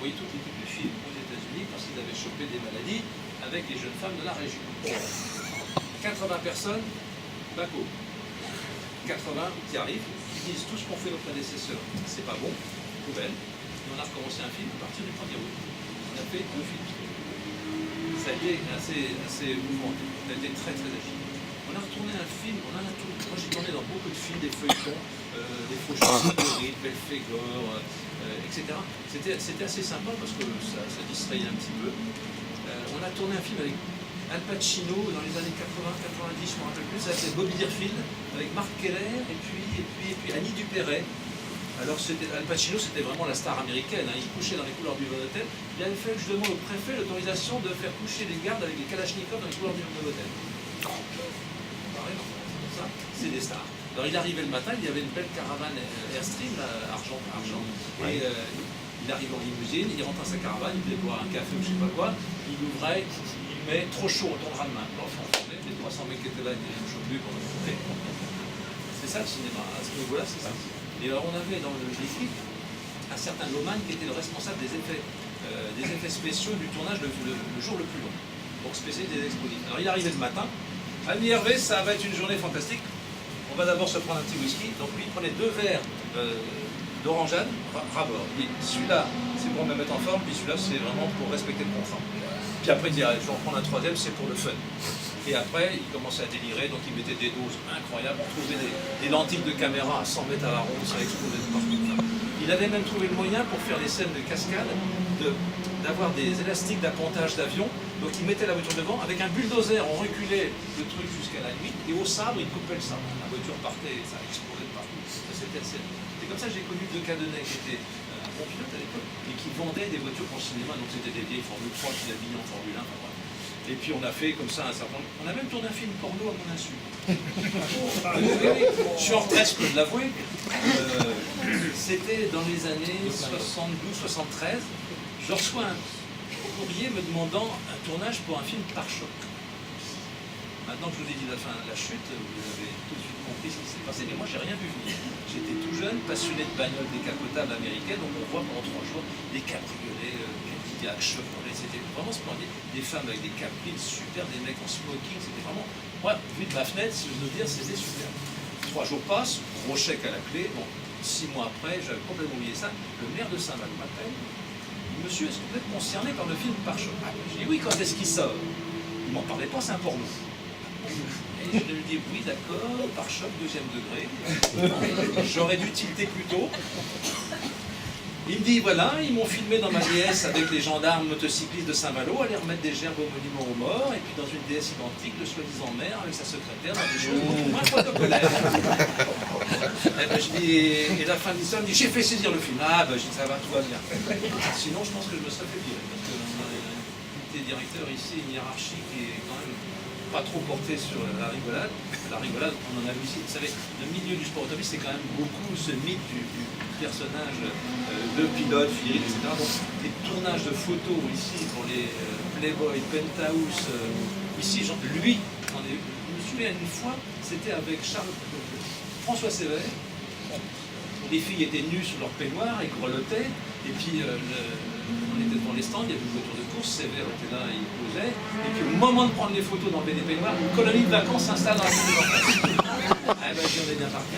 envoyé toute l'équipe du film aux États-Unis parce qu'ils avaient chopé des maladies avec les jeunes femmes de la région. 80 personnes, Baco. 80 qui arrivent, qui disent tout ce qu'ont fait nos prédécesseurs, c'est pas bon, poubelle. Et on a recommencé un film à partir du 1er août. On a fait 2 films. Ça a été assez mouvant, ça a été très très agile. On a retourné un film, moi j'ai tourné dans beaucoup de films, des feuilletons, des Fauchons, Belphégor, etc. C'était assez sympa parce que ça distrayait un petit peu. On a tourné un film avec Al Pacino dans les années 80-90, je me rappelle plus, ça s'appelait Bobby Deerfield, avec Marc Keller et puis Annie Dupéret. Alors Al Pacino, c'était vraiment la star américaine, hein. Il couchait dans les couloirs du hôtel. Il avait fait justement au préfet l'autorisation de faire coucher les gardes avec des kalachnikovs dans les couloirs du hôtel. Ça, c'est des stars. Alors il arrivait le matin, il y avait une belle caravane Airstream, argent, et il arrivait en limousine, il rentre dans sa caravane, il voulait boire un café ou je sais pas quoi, il ouvrait, il met trop chaud, on tournera le main. L'enfant tournait, les 300 mecs qui étaient là, ils disaient, je ne plus pour le monter. C'est ça le cinéma, à ce niveau-là, c'est ça. Et alors on avait dans l'équipe un certain Loman qui était le responsable des effets spéciaux du tournage le jour le plus long. Donc spécialiste des expositions. Alors il arrivait le matin, ami Hervé, ça va être une journée fantastique. On va d'abord se prendre un petit whisky. Donc lui il prenait 2 verres d'orangeade, Rabord. Il dit celui-là c'est pour me mettre en forme, puis celui-là c'est vraiment pour respecter le confort. Puis après il dit je vais en prendre un 3e, c'est pour le fun. Et après, il commençait à délirer, donc il mettait des doses incroyables. On trouvait des lentilles de caméra à 100 mètres à la ronde, ça explosait de partout. Il avait même trouvé le moyen pour faire les scènes de cascade, d'avoir des élastiques d'appontage d'avion. Donc il mettait la voiture devant, avec un bulldozer, on reculait le truc jusqu'à la nuit, et au sabre, il coupait le sabre. La voiture partait, et ça explosait de partout. C'était comme ça que j'ai connu 2 Cadenet qui étaient un bon pilote à l'époque, et qui vendaient des voitures pour le cinéma, donc c'était des vieilles Formule 3 qui l'habillaient en Formule 1, enfin voilà. Et puis on a fait comme ça un certain nombre. On a même tourné un film porno à mon insu. Je suis en retraite, je peux l'avouer. C'était dans les années 72-73. Je reçois un courrier me demandant un tournage pour un film pare-choc. Maintenant que je vous ai dit la chute, vous avez tout de suite compris ce qui s'est passé. Mais moi, j'ai rien vu venir. J'étais tout jeune, passionné de bagnoles décapotables américaines. Donc on voit pendant 3 jours des cabriolets, Cadillac, Chevrolet. C'était vraiment splendide. Des femmes avec des caprines super, des mecs en smoking. C'était vraiment... Moi, vu de ma fenêtre, si je veux dire, c'était super. 3 jours passent, gros chèque à la clé. Bon, 6 mois après, j'avais complètement oublié ça. Le maire de Saint-Malo m'appelle. Monsieur, est-ce que vous êtes concerné par le film Pare-choc? Je dis oui, quand est-ce qu'il sort? Il m'en parlait pas, c'est un porno. Et je lui dis oui, d'accord, Pare-choc, 2e degré. J'aurais dû tilter plus tôt. Il me dit voilà, ils m'ont filmé dans ma DS avec les gendarmes motocyclistes de Saint-Malo, aller remettre des gerbes au monument aux morts, et puis dans une DS identique, le soi-disant maire avec sa secrétaire, dans des choses beaucoup moins protocolaires. Et ben, je dis, et la fin de l'histoire me dit j'ai fait saisir le film. Ah ben je dis ça va, tout va bien. Sinon je pense que je me serais fait virer, parce qu'on a un directeur ici, une hiérarchie qui est quand même pas trop portée sur la rigolade. La rigolade, on en a vu ici. Vous savez, le milieu du sport automobile, c'est quand même beaucoup ce mythe du personnage de pilote, fil, etc. Donc, les tournages de photos ici pour les Playboy, Penthouse, ici, lui, je me souviens une fois, c'était avec François Sévère. Les filles étaient nues sous leur peignoir et grelottaient, et puis on était devant les stands, il y avait une voiture de course, Sévère était là, il posait, et puis au moment de prendre les photos d'enlever des peignoirs, une colonie de vacances s'installe dans la cour de vacances. Eh ben, on est bien parti.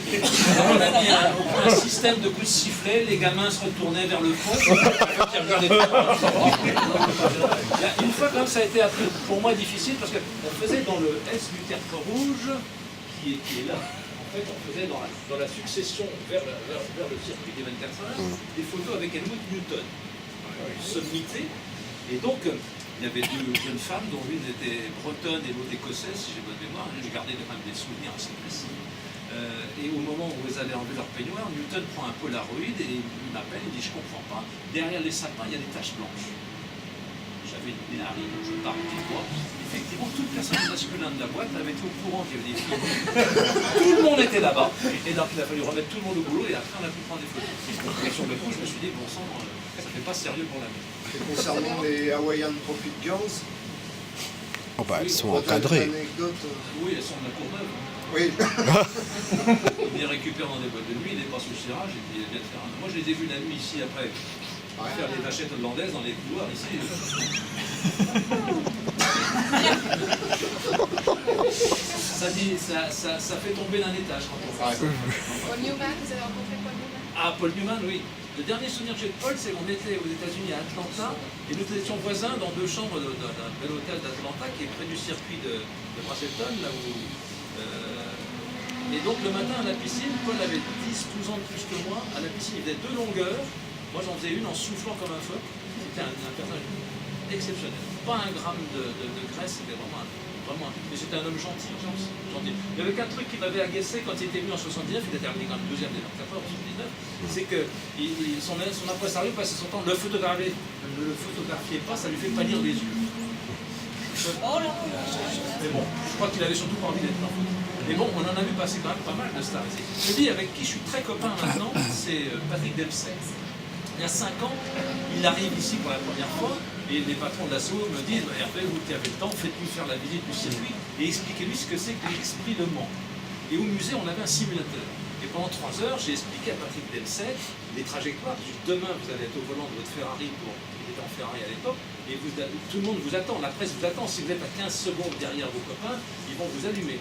On a mis un système de coups de sifflet, les gamins se retournaient vers le fond, qui regardaient une fois quand même, ça a été pour moi difficile, parce qu'on faisait dans le S du Tertre Rouge, qui est là. En fait, on faisait dans la succession vers le circuit des 24 heures, des photos avec Helmut Newton, sommité. Et donc, il y avait 2 jeunes femmes, dont l'une était bretonne et l'autre écossaise, si j'ai bonne mémoire. J'ai gardé quand même des souvenirs assez précis. Et au moment où ils allaient enlever leur peignoir, Newton prend un Polaroid et il m'appelle, il dit je comprends pas, derrière les sapins, il y a des taches blanches. J'avais une narine, je pars du bois. Effectivement, toute personne masculine de la boîte avait été au courant qu'il y avait des filles. Tout le monde était là-bas. Et donc il a fallu remettre tout le monde au boulot et après on a pu prendre des photos. Et sur le coup, je me suis dit, bon sang, ça ne fait pas sérieux pour la vie. Et concernant les Hawaiian Tropic Girls, Oh bah, elles sont pour encadrées. une anecdote, Oui, elles sont de la Courneuve. oui. Il les récupère dans des boîtes de nuit, il les passe au cirage et puis il vient de faire un... Moi je les ai vus la nuit ici après. On va faire des vachettes hollandaises dans les couloirs ici. Ça fait tomber d'un étage quand on fait ça. Paul Newman, vous avez rencontré Paul Newman? Ah, Paul Newman, oui. Le dernier souvenir que j'ai de Paul, c'est qu'on était aux États-Unis à Atlanta et nous étions voisins dans 2 chambres d'un bel hôtel d'Atlanta qui est près du circuit de Braselton, là où. Et donc le matin à la piscine, Paul avait 10-12 ans de plus que moi. À la piscine, il faisait 2 longueurs. Moi, j'en faisais une en soufflant comme un phoque. C'était un personnage exceptionnel. Pas un gramme de graisse, c'était vraiment mais c'était un homme gentil. Il y avait qu'un truc qui m'avait agacé quand il était venu en 79, il a terminé quand même deuxième des 24 heures en 79, c'est que son impresario passait son temps ne le photographiait pas, ça lui fait pâlir les yeux. Mais bon, je crois qu'il avait surtout pas envie d'être en photo. Mais bon, on en a vu passer quand même pas mal de stars ici. Je dis avec qui je suis très copain maintenant, c'est Patrick Dempsey. Il y a 5 ans, il arrive ici pour la première fois et les patrons de l'assaut me disent Hervé, vous qui avez le temps, faites-nous faire la visite du circuit et expliquez-lui ce que c'est que l'Esprit Le Mans. Et au musée, on avait un simulateur. Et pendant 3 heures, j'ai expliqué à Patrick Dempsey les trajectoires. Demain, vous allez être au volant de votre Ferrari, il était en Ferrari à l'époque, et tout le monde vous attend, la presse vous attend. Si vous êtes à 15 secondes derrière vos copains, ils vont vous allumer.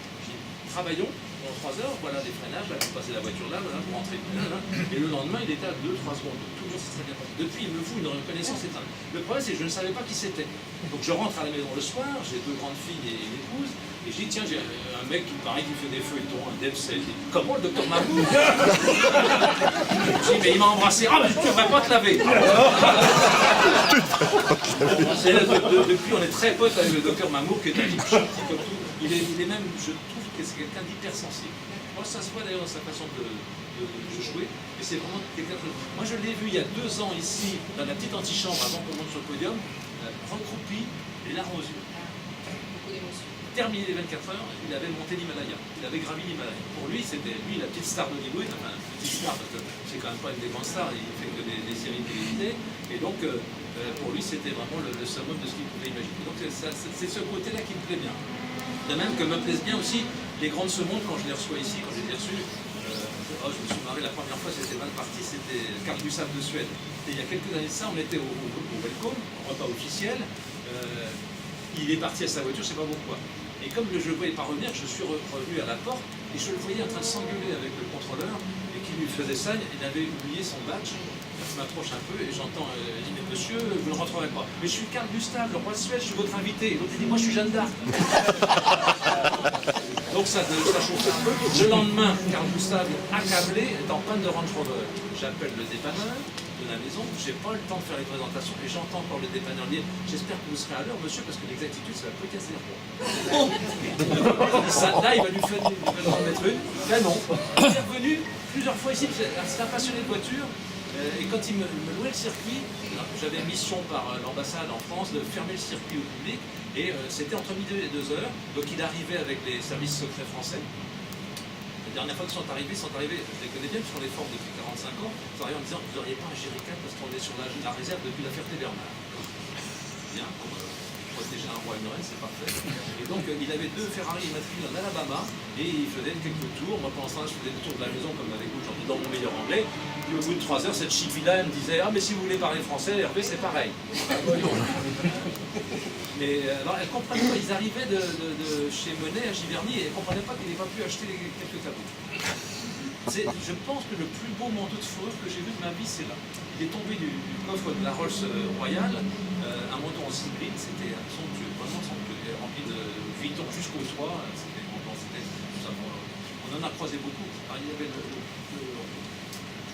Travaillons pendant 3 heures, voilà des freinages, là, vous passez la voiture là, voilà, pour rentrer là. Et le lendemain, il était à 2-3 secondes. Donc, tout le monde s'est très bien passé. Depuis, il me fout une reconnaissance éteinte. Le problème, c'est que je ne savais pas qui c'était. Donc je rentre à la maison le soir, j'ai 2 grandes filles et une épouse, et je dis, tiens, j'ai un mec qui paraît qui fait des feuilletons, un Dempsey. Je dis, comment le docteur Mamour? Je dis, mais il m'a embrassé. Ah, mais tu ne devrais pas te laver. Depuis, on est très potes avec le docteur Mamour, qui est un type gentil comme tout. Il est même, je trouve que c'est quelqu'un d'hypersensible. Moi, ça se voit d'ailleurs dans sa façon de jouer, mais c'est vraiment quelqu'un de... Moi, je l'ai vu il y a 2 ans ici, dans la petite antichambre, avant qu'on monte sur le podium, recroupi, les larmes aux yeux. Beaucoup d'émotions. Terminé les 24 heures, il avait monté l'Himalaya. Il avait gravi l'Himalaya. Pour lui, c'était lui la petite star d'Hollywood, enfin, petite star, parce que c'est quand même pas une des grandes stars, il fait que des séries de télévisées, et donc, pour lui, c'était vraiment le summum de ce qu'il pouvait imaginer. Donc, c'est ce côté-là qui me plaît bien. De même que me plaisent bien aussi les grands de ce monde quand je les reçois ici, quand je les ai reçus. Je me suis marré la première fois, c'était mal parti, c'était Carl Gustaf de Suède. Et il y a quelques années de ça, on était au Welcome, au repas officiel. Il est parti à sa voiture, je ne sais pas pourquoi. Et comme je ne le voyais pas revenir, je suis revenu à la porte et je le voyais en train de s'engueuler avec le contrôleur et qui lui faisait ça. Il avait oublié son badge. Je m'approche un peu et j'entends, il dit, mais monsieur, vous ne rentrerez pas. Mais je suis Carl Gustaf, le roi de Suède, je suis votre invité. Et l'autre il dit, moi je suis Jeanne d'Arc. Donc ça chauffe un peu. Le lendemain, Carl Gustaf, accablé, est en panne de Range Rover. J'appelle le dépanneur de la maison, j'ai pas le temps de faire les présentations et j'entends encore le dépanneur dire, j'espère que vous serez à l'heure, monsieur, parce que l'exactitude, ça va peut-être casser là, il va lui faire en mettre une. Ben non. Il est revenu plusieurs fois ici, c'est un passionné de voiture. Et quand il me louait le circuit, j'avais mission par l'ambassade en France de fermer le circuit au public, et c'était entre midi et 2 heures, donc il arrivait avec les services secrets français. La dernière fois qu'ils sont arrivés, je les connais bien, ils sont les formes depuis 45 ans, ils sont arrivés en disant, vous n'auriez pas un jerrycan parce qu'on est sur la réserve depuis la Ferté-Bernard. Bien, pour protéger un roi et une reine, c'est parfait. Et donc il avait 2 Ferrari immatriculés en Alabama, et il faisait quelques tours. Moi pendant ce temps-là, je faisais le tour de la maison comme avec vous aujourd'hui, dans mon meilleur anglais. Puis au bout de 3 heures, cette chipie-là, elle me disait, ah mais si vous voulez parler français, Hervé, c'est pareil. Mais alors, elle ne comprenait pas, ils arrivaient de chez Monet à Giverny et elle ne comprenait pas qu'il n'ait pas pu acheter quelques tableaux. Je pense que le plus beau manteau de fourrure que j'ai vu de ma vie, c'est là. Il est tombé du coffre de la Rolls Royale, un manteau en cyprine, c'était somptueux, vraiment somptueux, rempli de Vuitton jusqu'au toit, on en a croisé beaucoup. Alors, il y avait le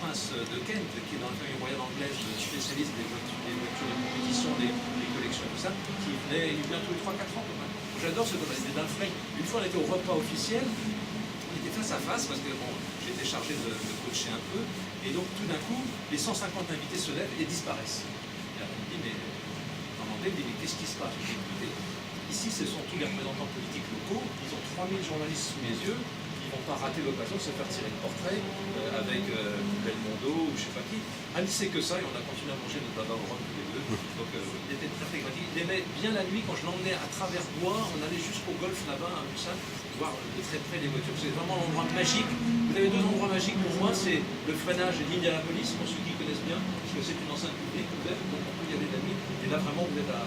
prince de Kent, qui est dans la famille royale anglaise, spécialiste des voitures de compétition, des collections, tout ça, qui venait tous les 3-4 ans. J'adore ce domaine, c'était d'un flingue. Une fois, on était au repas officiel, on était face à face, parce que bon, j'étais chargé de coacher un peu, et donc tout d'un coup, les 150 invités se lèvent et disparaissent. Et alors, on me dit, mais en anglais, mais qu'est-ce qui se passe? Je dis, écoutez, ici, ce sont tous les représentants politiques locaux, ils ont 3000 journalistes sous les yeux, ils ne vont pas rater l'occasion de se faire tirer le portrait avec Belmondo ou je ne sais pas qui. Anne sait que ça, et on a continué à manger notre baba au rhum tous les deux. Donc il était très flegmatique. Il aimait bien la nuit, quand je l'emmenais à travers bois, on allait jusqu'au golf là-bas, à Mussin, voir de très près les voitures. C'est vraiment l'endroit magique. Vous avez deux endroits magiques pour moi, c'est le freinage et l'Indianapolis, pour ceux qui connaissent bien, parce que c'est une enceinte publique ouverte, donc on peut y aller la nuit. Et là vraiment vous êtes à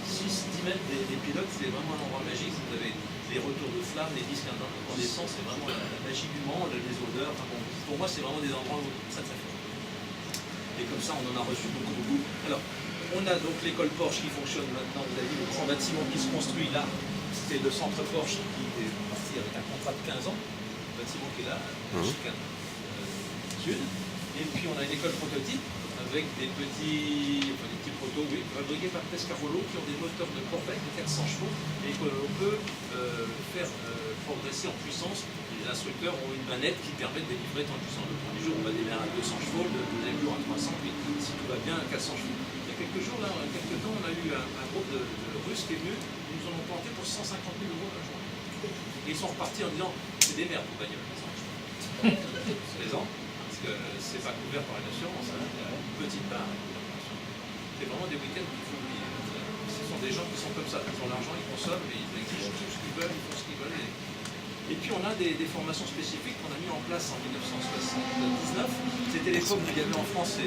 6-10 mètres des pilotes, c'est vraiment un endroit magique. Vous avez les retours de flammes, les disques incandescents, c'est vraiment la magie du Mans, les odeurs. Enfin, bon, pour moi c'est vraiment des endroits très très forts. Et comme ça on en a reçu beaucoup. Alors, on a donc l'école Porsche qui fonctionne maintenant, vous avez vu le grand bâtiment qui se construit là, c'est le centre Porsche qui est parti avec un contrat de 15 ans, le bâtiment qui est là, chicane sud. Et puis on a une école prototype avec des petits protos, oui, fabriqués par Pescarolo qui ont des moteurs de Corvette de 400 chevaux et qu'on peut faire progresser en puissance. Les instructeurs ont une manette qui permet de délivrer tant de puissance. Le premier jour, on va démarrer à 200 chevaux, le deuxième jour à 300, puis si tout va bien, à 400 chevaux. Il y a quelques jours, là, quelques temps, on a eu un groupe de Russes qui est venu, ils nous en ont planté pour 150 000 € la journée. Et ils sont repartis en disant, c'est des merdes, vos bagnoles. C'est plaisant, parce que c'est pas couvert par une assurance, hein, il y a une petite part. C'est vraiment des week-ends qu'il faut oublier. Ce sont des gens qui sont comme ça, ils ont l'argent, ils consomment, et ils exigent tout ce qu'ils veulent, ils font ce qu'ils veulent. Et puis on a des formations spécifiques qu'on a mis en place en 1979. C'était l'époque où il y avait en France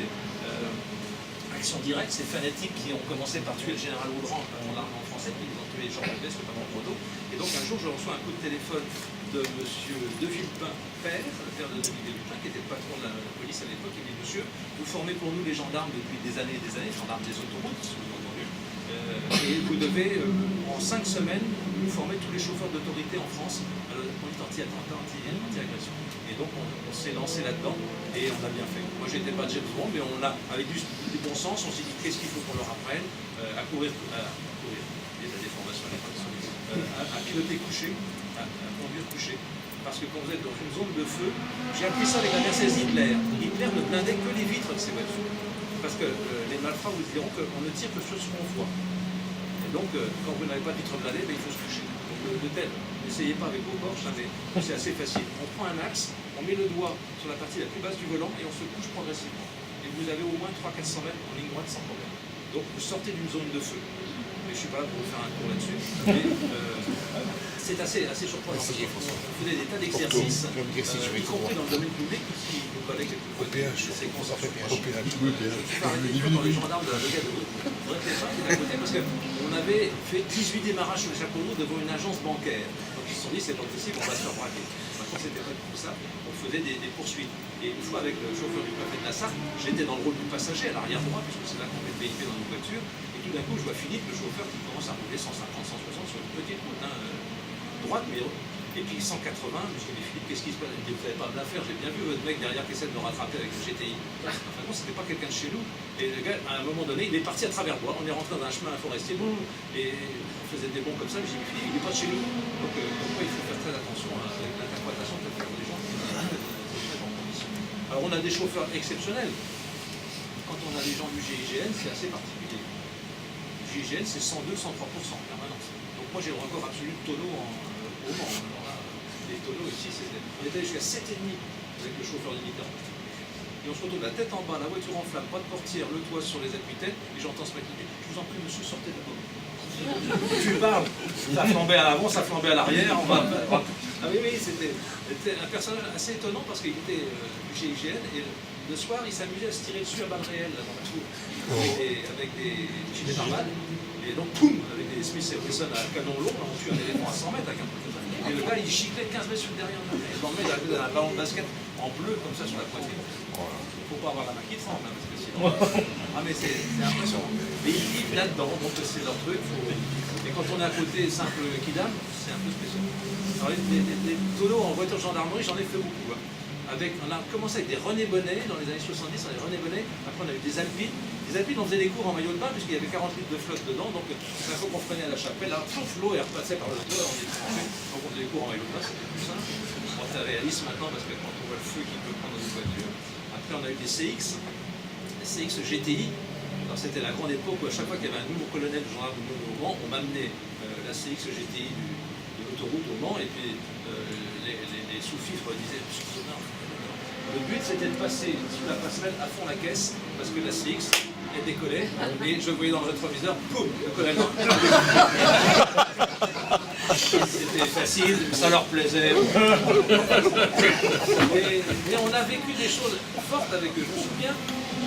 Action Directe, ces fanatiques qui ont commencé par tuer le général Audran, le patron de l'armée en français, puis ils ont tué Jean Lopez, le patron de Bordeaux. Et donc un jour je reçois un coup de téléphone de M. De Villepin, père, le père de Denis de Villepin, qui était le patron de la police à l'époque. Il dit, monsieur, vous formez pour nous les gendarmes depuis des années et des années, gendarmes des autoroutes, si vous avez entendu, et vous devez, en 5 semaines, nous former tous les chauffeurs d'autorité en France à la conduite anti-attentat, anti-agression. Et donc on s'est lancé là-dedans et on a bien fait. Moi j'étais pas James Bond, mais on a, avec du bon sens, on s'est dit qu'est-ce qu'il faut qu'on leur apprenne à courir, il y a des formations à l'époque, à piloter couché, à conduire couché. Parce que quand vous êtes dans une zone de feu, j'ai appris ça avec la Mercedes Hitler. Hitler ne blindait que les vitres de ses voitures. Parce que les malfrats vous diront qu'on ne tire que sur ce qu'on voit. Et donc, quand vous n'avez pas de vitre blindée, il faut se coucher. Donc, de tel, n'essayez pas avec vos Porsche, mais c'est assez facile. On prend un axe, on met le doigt sur la partie la plus basse du volant et on se couche progressivement. Et vous avez au moins 300-400 mètres en ligne droite sans problème. Donc, vous sortez d'une zone de feu. Mais je ne suis pas là pour vous faire un cours là-dessus. Mais c'est assez surprenant. On faisait des tas d'exercices, y compris dans le domaine public, qui nous collègues les plus côtés, c'est qu'on s'en fait proche. Je suis arrêté dans les gendarmes de la brigade de Bretagne, qui est à côté, parce qu'on avait fait 18 démarrages sur les chapeaux de devant une agence bancaire. Donc ils se sont dit, c'est pas possible, on va se faire braquer. Maintenant, c'était pas tout ça, on faisait des poursuites. Et une fois avec le chauffeur du préfet de la Sarthe, j'étais dans le rôle du passager à l'arrière droit, puisque c'est là qu'on met le véhicule dans une voiture. Et tout d'un coup, je vois Philippe, le chauffeur, qui commence à rouler 150, 160 sur une petite route droite, mais et puis 180, je me dis, mais Philippe, qu'est-ce qui se passe? Il dit, vous n'allez pas me la faire, j'ai bien vu votre mec derrière qui essaie de me rattraper avec le GTI. Enfin non, c'était pas quelqu'un de chez nous. Et le gars, à un moment donné, il est parti à travers bois, on est rentré dans un chemin forestier, boum, et on faisait des bonds comme ça, je me dis, mais Philippe, il n'est pas de chez nous. Donc pourquoi il faut faire très attention à l'interprétation de des gens qui sont très bonnes conditions. Alors on a des chauffeurs exceptionnels. Quand on a des gens du GIGN, c'est assez particulier. Le GIGN, c'est 102-103% en permanence. Donc moi, j'ai le record absolu de tonneau au Mans. Alors là, les tonneaux ici, on était jusqu'à 7,5 avec le chauffeur d'unité. Et on se retrouve la tête en bas, la voiture en flamme, pas de portière, le toit sur les appuis-têtes, et j'entends ce mec qui dit, je vous en prie, monsieur, sortez de là. Tu parles, ça flambait à l'avant, ça flambait à l'arrière, Ah oui, c'était un personnage assez étonnant parce qu'il était du GIGN, et le soir, il s'amusait à se tirer dessus à balles réelles là, dans la tour, avec des gilets pare-balles. Et donc, poum, avec des Smith et Wesson à canon long, on tue un éléphant à 100 mètres avec un truc comme ça. Et le gars, il giclait 15 mètres sur le derrière. Et l'emmène avec un ballon de basket en bleu, comme ça, sur la poitrine. Il ne faut pas avoir la main qui tremble, hein, parce que sinon... Ah, mais c'est impressionnant. Mais ils vivent là-dedans, donc c'est leur truc. Et quand on est à côté simple Kidam, c'est un peu spécial. Alors, les tonneaux en voiture de gendarmerie, j'en ai fait beaucoup. Hein. On a commencé avec des René Bonnet dans les années 70, on a des René Bonnet, après on a eu des Alpines. Les Alpines, on faisait des cours en maillot de bain puisqu'il y avait 40 litres de flotte dedans, donc chaque fois qu'on prenait à la chapelle, là, l'eau elle repassait par le toit, on était trempé. Donc on faisait des cours en maillot de bain, c'était plus simple. On est réaliste maintenant parce que quand on voit le feu qu'il peut prendre dans une voiture. Après on a eu des CX, les CX GTI. Alors c'était la grande époque où à chaque fois qu'il y avait un nouveau colonel de gendarme au Mans, on m'amenait la CX GTI de l'autoroute au Mans, et puis il les sous-fifres disaient excusez-moi, le but c'était de passer sous la passerelle à fond la caisse parce que la CX elle décollait et je voyais dans le rétroviseur, boum, le colonel. C'était facile, ça leur plaisait. Mais on a vécu des choses fortes avec eux. Je me souviens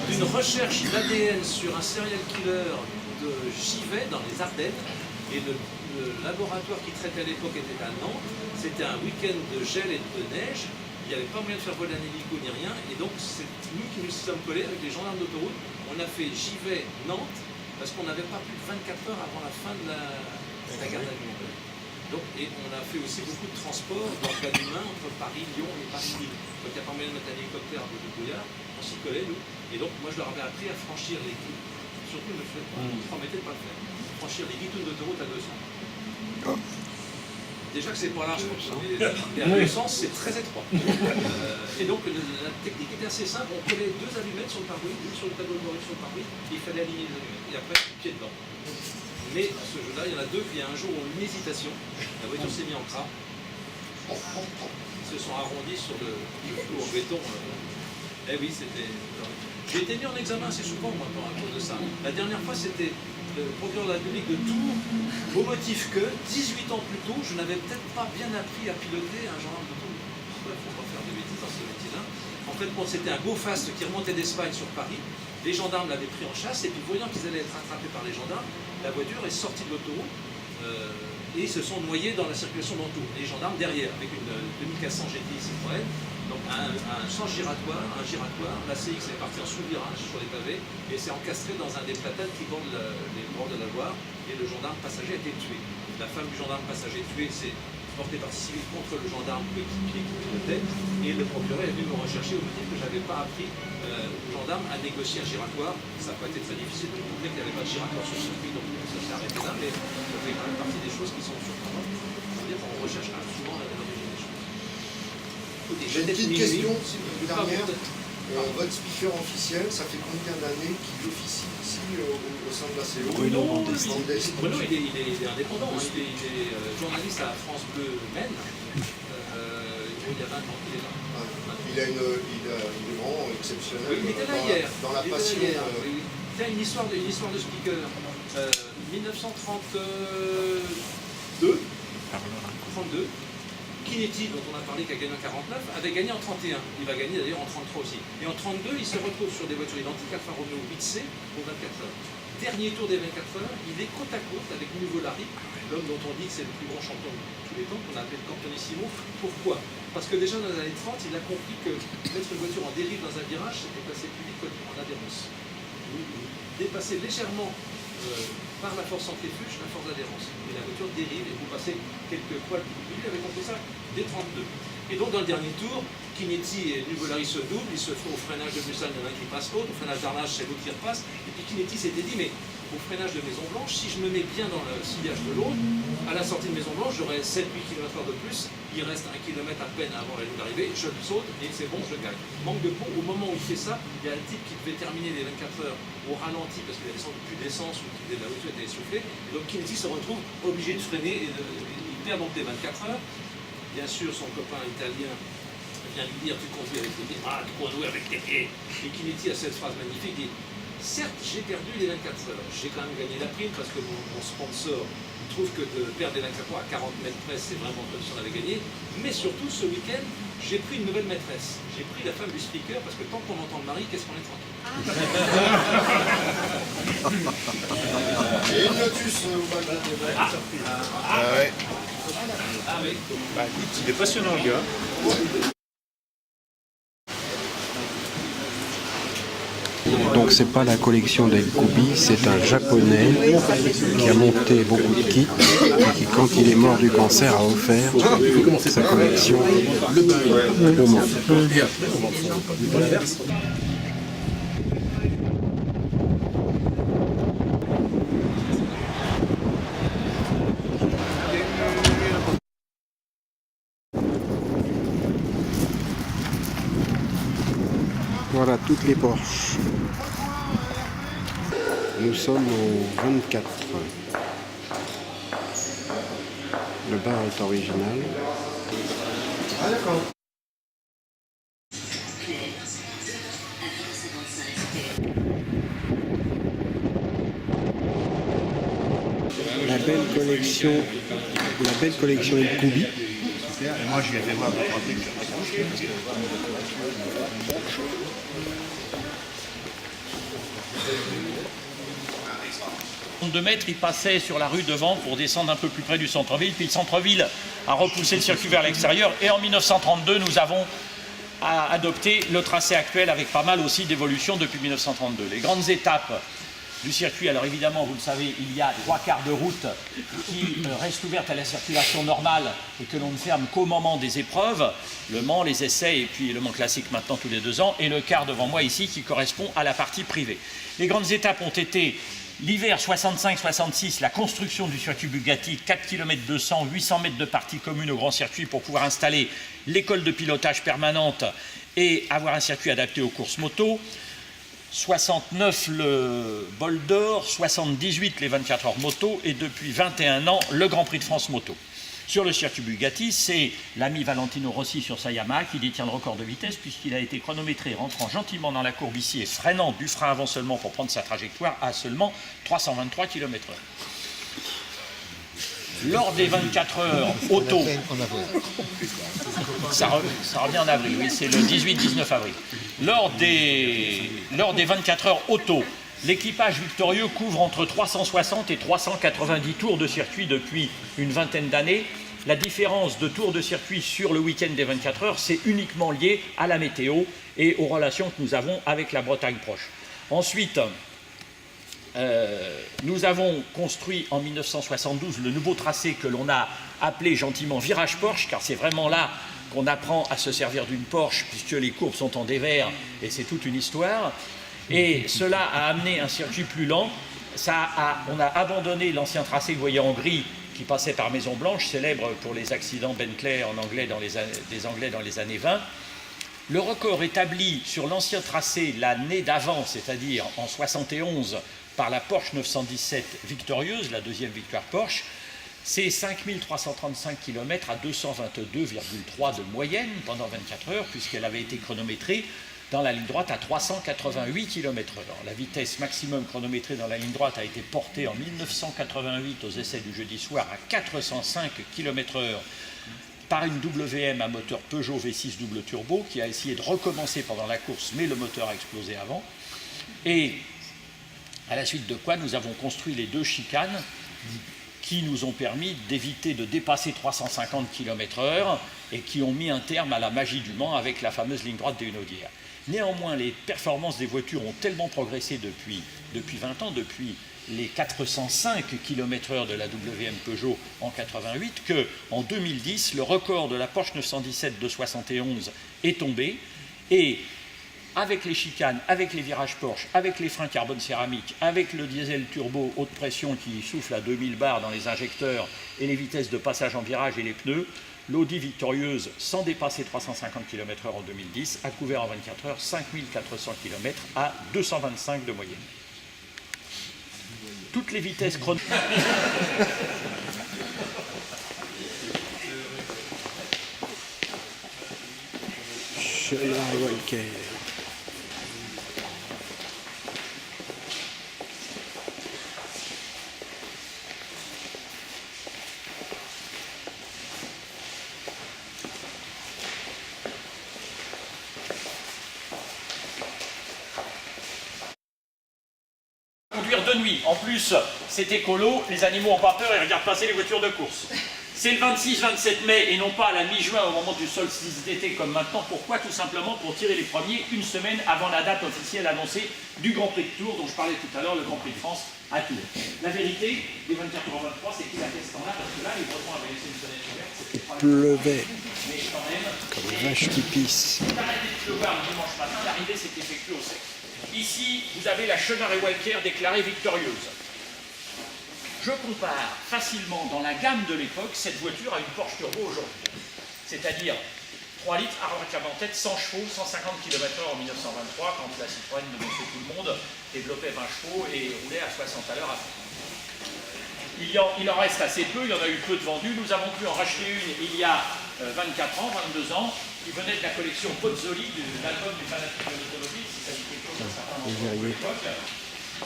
d'une recherche d'ADN sur un serial killer de Givet dans les Ardennes. Et le laboratoire qui traitait à l'époque était à Nantes. C'était un week-end de gel et de neige. Il n'y avait pas moyen de faire voler un hélico ni rien. Et donc c'est nous qui nous sommes collés avec les gendarmes d'autoroute. On a fait Givet-Nantes parce qu'on n'avait pas plus de 24 heures avant la fin de la garde à vue. Donc, et on a fait aussi beaucoup de transports d'organes humains entre Paris, Lyon et Paris-Lille. Donc il n'y a pas moyen de mettre un hélicoptère à bout de brouillard, on s'y collait nous. Et donc moi je leur avais appris à franchir les guitounes. Surtout ne le faites pas, je promettais de ne pas le faire. Franchir les guitounes d'autoroute à 200. Déjà que c'est pas large comme ça. Et à 200 c'est très étroit. Et donc la technique était assez simple, on collait 2 allumettes sur le pare-brise, une sur le tableau de bord, une sur le pare-brise, et il fallait aligner les allumettes. Et après, pied dedans. Mais à ce jeu-là, il y en a 2 qui, un jour, ont eu une hésitation. La voiture s'est mise en crabe. Ils se sont arrondis sur le coup en béton. Eh oui, c'était. J'ai été mis en examen assez souvent, moi, à cause de ça. La dernière fois, c'était le procureur de la République de Tours, au motif que, 18 ans plus tôt, je n'avais peut-être pas bien appris à piloter un gendarme de Tours. Il ne faut pas faire de bêtises dans ce métier-là. En fait, bon, c'était un go-fast qui remontait d'Espagne sur Paris. Les gendarmes l'avaient pris en chasse, et puis voyant qu'ils allaient être rattrapés par les gendarmes, la voiture est sortie de l'autoroute et ils se sont noyés dans la circulation d'entour. Les gendarmes derrière, avec une 2400 GTI Citroën, donc un sens giratoire, la CX est partie en sous-virage sur les pavés et s'est encastrée dans un des platanes qui bordent les bords de la Loire, et le gendarme passager a été tué. La femme du gendarme passager tué s'est portée partie civile contre le gendarme qui pilotait, et le procureur est venu me rechercher au motif que je n'avais pas appris au gendarme à négocier un giratoire. Ça n'a pas été très difficile de prouver qu'il n'y avait pas de giratoire sur le circuit, donc ça s'est arrêté là, mais ça fait quand même partie des choses qui sont surprenantes. C'est-à-dire qu'on recherche quand même souvent l'origine des choses. J'ai une petite question, si vous voulez, dernière. Votre speaker officiel, ça fait combien d'années qu'il officie ici au sein de la CO? Bruno, il est indépendant, hein. Il est journaliste à France Bleu Maine. Il y a 20 ans qu'il est là. Il est vraiment exceptionnel. Oui, il était là hier. Dans la passion. Tiens, une histoire de speaker. 1932. Kinetti, dont on a parlé, qui a gagné en 49, avait gagné en 31. Il va gagner d'ailleurs en 33 aussi. Et en 32, il se retrouve sur des voitures identiques Alfa Romeo 8C pour 24 heures. Dernier tour des 24 heures, il est côte à côte avec Nuvolari, l'homme dont on dit que c'est le plus grand champion de tous les temps, qu'on a appelé le Campionissimo. Pourquoi? Parce que déjà dans les années 30, il a compris que mettre une voiture en dérive dans un virage, c'était passer plus vite qu'en adhérence. Dépasser légèrement par la force centrifuge, la force d'adhérence. Et la voiture dérive et vous passez quelques poils plus vite. Il avait compris ça dès 32. Et donc dans le dernier tour, Kinetti et Nuvolari se doublent, ils se font au freinage de Busan, il y en a un qui passe l'autre, au freinage d'Arnage, c'est l'autre qui repasse. Et puis Kinetti s'était dit, mais au freinage de Maison Blanche, si je me mets bien dans le sillage de l'autre, à la sortie de Maison Blanche, j'aurai 7-8 km/h de plus, il reste 1 km à peine avant la ligne d'arrivée, je le saute et c'est bon, je gagne. Manque de pont, au moment où il fait ça, il y a un type qui devait terminer les 24 heures au ralenti parce qu'il avait sans doute plus d'essence ou que la voiture était essoufflée. Et donc Kinetti se retrouve obligé de freiner et il perd donc les 24 heures. Bien sûr, son copain italien vient lui dire, tu conduis avec tes pieds, tu conduis avec tes pieds. Et Kinetti a cette phrase magnifique, il dit, certes, j'ai perdu les 24 heures, j'ai quand même gagné la prime parce que mon sponsor trouve que de perdre les 24 heures à 40 mètres près, c'est vraiment comme si on avait gagné. Mais surtout, ce week-end, j'ai pris une nouvelle maîtresse. J'ai pris la femme du speaker parce que tant qu'on entend le mari, qu'est-ce qu'on est tranquille. Et une Lotus au bac de ouais. Ah oui. Bah écoute, il est passionnant le gars. Donc c'est pas la collection d'El Koubi, c'est un japonais qui a monté beaucoup de kits et qui, quand il est mort du cancer, a offert sa collection au monde. Voilà toutes les Porsche. Nous sommes au 24. Le bar est original. Ah d'accord. La belle collection El Koubi. Et moi, je lui ai fait voir deux, trois trucs. De mètres, il passait sur la rue devant pour descendre un peu plus près du centre-ville, puis le centre-ville a repoussé le circuit vers l'extérieur, et en 1932, nous avons adopté le tracé actuel avec pas mal aussi d'évolutions depuis 1932. Les grandes étapes du circuit, alors évidemment, vous le savez, il y a 3/4 de route qui reste ouverte à la circulation normale et que l'on ne ferme qu'au moment des épreuves, le Mans, les essais et puis le Mans classique maintenant tous les 2 ans, et le quart devant moi ici qui correspond à la partie privée. Les grandes étapes ont été l'hiver 65-66, la construction du circuit Bugatti, 4 km 200, 800 mètres de partie commune au grand circuit pour pouvoir installer l'école de pilotage permanente et avoir un circuit adapté aux courses moto. 69 le bol d'or, 78 les 24 heures moto et depuis 21 ans le Grand Prix de France moto. Sur le circuit Bugatti, c'est l'ami Valentino Rossi sur sa Yamaha qui détient le record de vitesse puisqu'il a été chronométré rentrant gentiment dans la courbe ici et freinant du frein avant seulement pour prendre sa trajectoire à seulement 323 km/h. Lors des 24 heures auto, ça revient en avril, oui, c'est le 18-19 avril. Lors des 24 heures auto, l'équipage victorieux couvre entre 360 et 390 tours de circuit depuis une vingtaine d'années. La différence de tours de circuit sur le week-end des 24 heures, c'est uniquement lié à la météo et aux relations que nous avons avec la Bretagne proche. Ensuite, nous avons construit en 1972 le nouveau tracé que l'on a appelé gentiment virage Porsche, car c'est vraiment là qu'on apprend à se servir d'une Porsche, puisque les courbes sont en dévers et c'est toute une histoire. Et cela a amené un circuit plus lent. On a abandonné l'ancien tracé que vous voyez en gris, qui passait par Maison Blanche, célèbre pour les accidents Bentley des Anglais dans les années 20. Le record établi sur l'ancien tracé l'année d'avant, c'est-à-dire en 71, par la Porsche 917 victorieuse, la deuxième victoire Porsche, c'est 5335 km à 222,3 de moyenne pendant 24 heures, puisqu'elle avait été chronométrée dans la ligne droite à 388 km/h. La vitesse maximum chronométrée dans la ligne droite a été portée en 1988 aux essais du jeudi soir à 405 km/h par une WM à moteur Peugeot V6 double turbo qui a essayé de recommencer pendant la course, mais le moteur a explosé avant. Et à la suite de quoi nous avons construit les 2 chicanes qui nous ont permis d'éviter de dépasser 350 km/h et qui ont mis un terme à la magie du Mans avec la fameuse ligne droite des Hunaudières. Néanmoins, les performances des voitures ont tellement progressé depuis 20 ans, depuis les 405 km/h de la WM Peugeot en 88, qu'en 2010, le record de la Porsche 917 de 71 est tombé et avec les chicanes, avec les virages Porsche, avec les freins carbone céramique, avec le diesel turbo haute pression qui souffle à 2000 bars dans les injecteurs et les vitesses de passage en virage et les pneus, l'Audi victorieuse, sans dépasser 350 km/h en 2010, a couvert en 24 heures 5400 km à 225 de moyenne. Toutes les vitesses chronométriques. Conduire de nuit. En plus, c'est écolo, les animaux n'ont pas peur et regardent passer les voitures de course. C'est le 26-27 mai et non pas à la mi-juin au moment du solstice d'été comme maintenant. Pourquoi? Tout simplement pour tirer les premiers une semaine avant la date officielle annoncée du Grand Prix de Tours dont je parlais tout à l'heure, le Grand Prix de France à Tours. La vérité, les 24h23, c'est qu'il a fait ce temps-là parce que là, les Bretons avaient laissé une fenêtre ouverte. Il pleuvait Mais quand même, comme une vache qui pisse. arrêté de pleuvoir le dimanche matin, l'arrivée s'est effectuée au sec. Ici, vous avez la Chenard et Walker déclarée victorieuse. Je compare facilement dans la gamme de l'époque cette voiture à une Porsche Turbo aujourd'hui. C'est-à-dire 3 litres, arbre en tête, 100 chevaux, 150 km/h en 1923, quand la Citroën de Monsieur Tout-le-Monde développait 20 chevaux et roulait à 60 à l'heure à fond. Il en reste assez peu, il y en a eu peu de vendus. Nous avons pu en racheter une il y a 24 ans, 22 ans, qui venait de la collection Pozzoli, de l'album du fanatique de l'automobile, si ça dit quelque chose à certains d'entre vous à l'époque.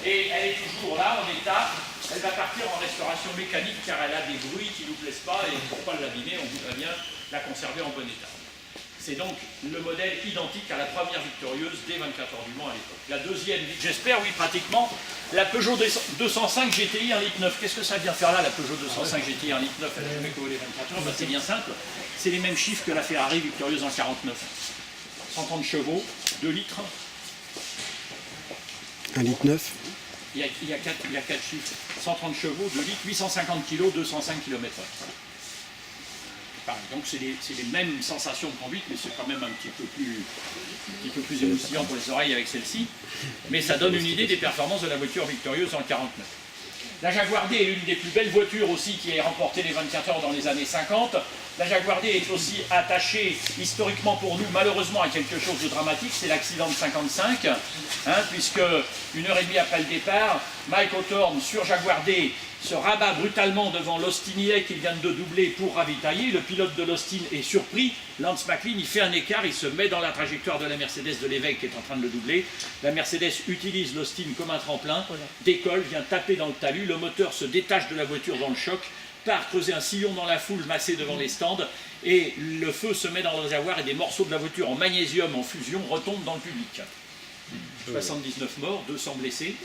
Et elle est toujours là, en état. Elle va partir en restauration mécanique car elle a des bruits qui ne nous plaisent pas et pour ne pas l'abîmer, on voudrait bien la conserver en bon état. C'est donc le modèle identique à la première victorieuse des 24 heures du Mans à l'époque. La deuxième, j'espère, oui, pratiquement, la Peugeot 205 GTI 1,9 litre. Qu'est-ce que ça vient faire là, la Peugeot 205 GTI 1,9 litre? Elle n'a jamais collé 24 heures, ben, c'est bien simple. C'est les mêmes chiffres que la Ferrari victorieuse en 49. 130 chevaux, 2 litres. 1,9 litre. Il y a 4 chiffres. 130 chevaux, 2 litres, 850 kg, 205 km/h. Donc c'est les mêmes sensations de conduite, mais c'est quand même un petit peu plus émoustillant pour les oreilles avec celle-ci. Mais ça donne une idée des performances de la voiture victorieuse en 49. La Jaguar D est l'une des plus belles voitures aussi qui a remporté les 24 heures dans les années 50. La Jaguar D est aussi attachée historiquement pour nous, malheureusement, à quelque chose de dramatique, c'est l'accident de 55, puisque 1h30 après le départ, Mike Hawthorne sur Jaguar D se rabat brutalement devant l'Austin Hilet qu'il vient de doubler pour ravitailler. Le pilote de l'Austin est surpris. Lance McLean, il fait un écart, il se met dans la trajectoire de la Mercedes de l'évêque qui est en train de le doubler. La Mercedes utilise l'Austin comme un tremplin, décolle, vient taper dans le talus, le moteur se détache de la voiture dans le choc, part creuser un sillon dans la foule massée devant les stands, et le feu se met dans le réservoir et des morceaux de la voiture en magnésium en fusion retombent dans le public. 79 morts, 200 blessés.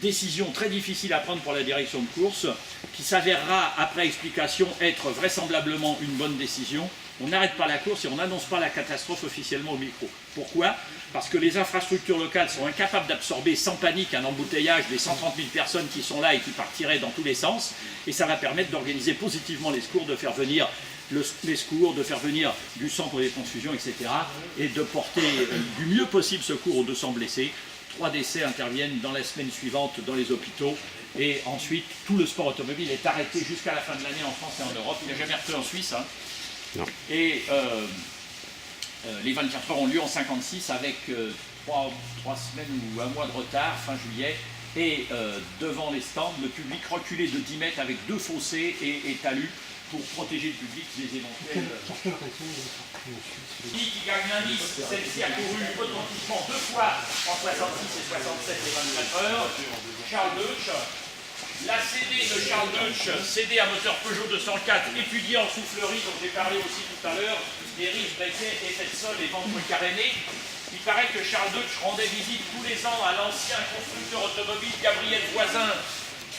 Décision très difficile à prendre pour la direction de course, qui s'avérera, après explication, être vraisemblablement une bonne décision. On n'arrête pas la course et on n'annonce pas la catastrophe officiellement au micro. Pourquoi? Parce que les infrastructures locales sont incapables d'absorber sans panique un embouteillage des 130 000 personnes qui sont là et qui partiraient dans tous les sens. Et ça va permettre d'organiser positivement les secours, de faire venir les secours, de faire venir du sang pour les transfusions, etc. Et de porter du mieux possible secours aux 200 blessés. 3 décès interviennent dans la semaine suivante dans les hôpitaux. Et ensuite, tout le sport automobile est arrêté jusqu'à la fin de l'année en France et en Europe. Il n'a jamais repris en Suisse. Non. Et les 24 heures ont lieu en 56 avec 3 semaines ou un mois de retard, fin juillet. Et devant les stands, le public reculé de 10 mètres avec 2 fossés et talus pour protéger le public des éventuels. Qui gagne l'indice, celle-ci a couru authentiquement 2 fois en 66 et 67 les 24 heures. Charles Deutsch. La CD de Charles Deutsch, CD à moteur Peugeot 204, étudié en soufflerie, dont j'ai parlé aussi tout à l'heure, des rives, briquets, effets de sol et ventres carénés. Il paraît que Charles Deutsch rendait visite tous les ans à l'ancien constructeur automobile Gabriel Voisin,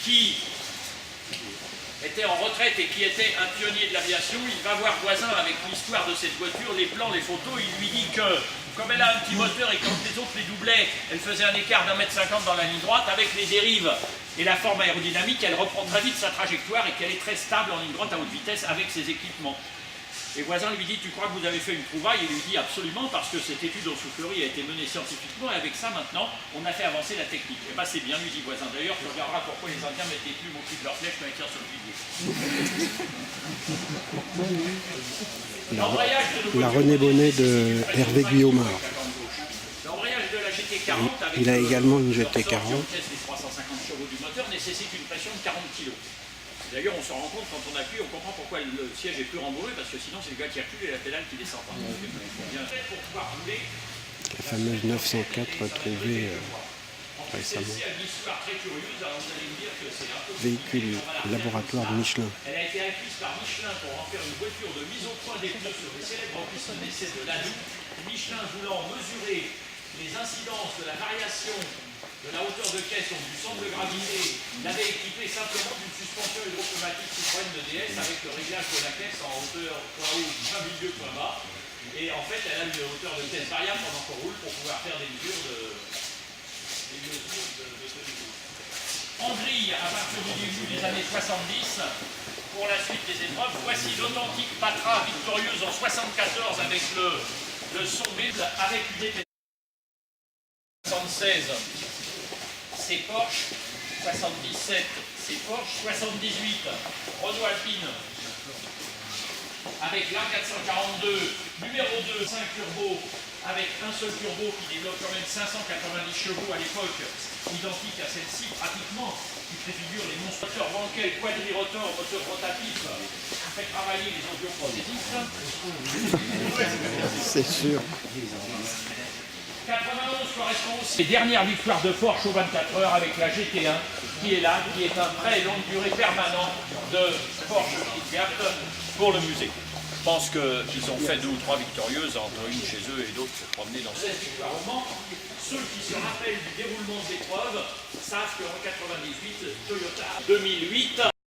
qui était en retraite et qui était un pionnier de l'aviation. Il va voir Voisin avec l'histoire de cette voiture, les plans, les photos. Il lui dit que, comme elle a un petit moteur et quand les autres les doublaient, elle faisait un écart d'1,50 m dans la ligne droite, avec les dérives et la forme aérodynamique, elle reprend très vite sa trajectoire et qu'elle est très stable en ligne droite à haute vitesse avec ses équipements. Et Voisin lui dit, tu crois que vous avez fait une trouvaille? Il lui dit absolument, parce que cette étude en soufflerie a été menée scientifiquement et avec ça maintenant on a fait avancer la technique. Et bien c'est bien, lui dit Voisin. D'ailleurs tu regarderas pourquoi les Indiens mettent des plumes au cul de leur flèche quand ils tirent sur le pilier. La René Bonnet de Hervé Guillaumard. L'embrayage de la GT40 avec il a également une GT40. Les 350 chevaux du moteur nécessite une pression de 40 kg. D'ailleurs, on se rend compte, quand on appuie, on comprend pourquoi le siège est plus rembourré, parce que sinon, c'est le gars qui recule et la pédale qui descend. Pour pouvoir rouler, La fameuse 904 retrouvée récemment. Véhicule laboratoire de Michelin. Elle a été acquise par Michelin pour en faire une voiture de mise au point des pneus sur les célèbres pistes d'essai de l'année. Michelin voulant mesurer les incidences de la variation de la hauteur de caisse, donc du centre de gravité, l'avait équipé simplement d'une suspension hydropneumatique Citroën de DS avec le réglage de la caisse en hauteur point haut, point milieu, point bas. Et en fait, elle a une hauteur de caisse variable pendant qu'on roule pour pouvoir faire des mesures de tenue. En grille, à partir du début des années 70, pour la suite des épreuves, voici l'authentique Patra victorieuse en 74 avec le son bible avec une DP 76. C'est Porsche, 77, c'est Porsche, 78, Renault Alpine, avec l'A442, numéro 2, 5 turbo, avec un seul turbo qui développe quand même 590 chevaux à l'époque, identique à celle-ci pratiquement, qui préfigure les monstres banquets, quadrirotor, moteur rotatif, fait travailler les audioprothésistes. C'est sûr. 91 correspond aussi les dernières victoires de Porsche aux 24 heures avec la GT1 qui est là, qui est un prêt longue durée permanent de Porsche Stuttgart pour le musée. Je pense qu'ils ont fait 2 ou 3 victorieuses, entre une chez eux et d'autres se promener dans cette victoire. Ceux qui se rappellent du déroulement de l'épreuve savent qu'en 98, Toyota 2008.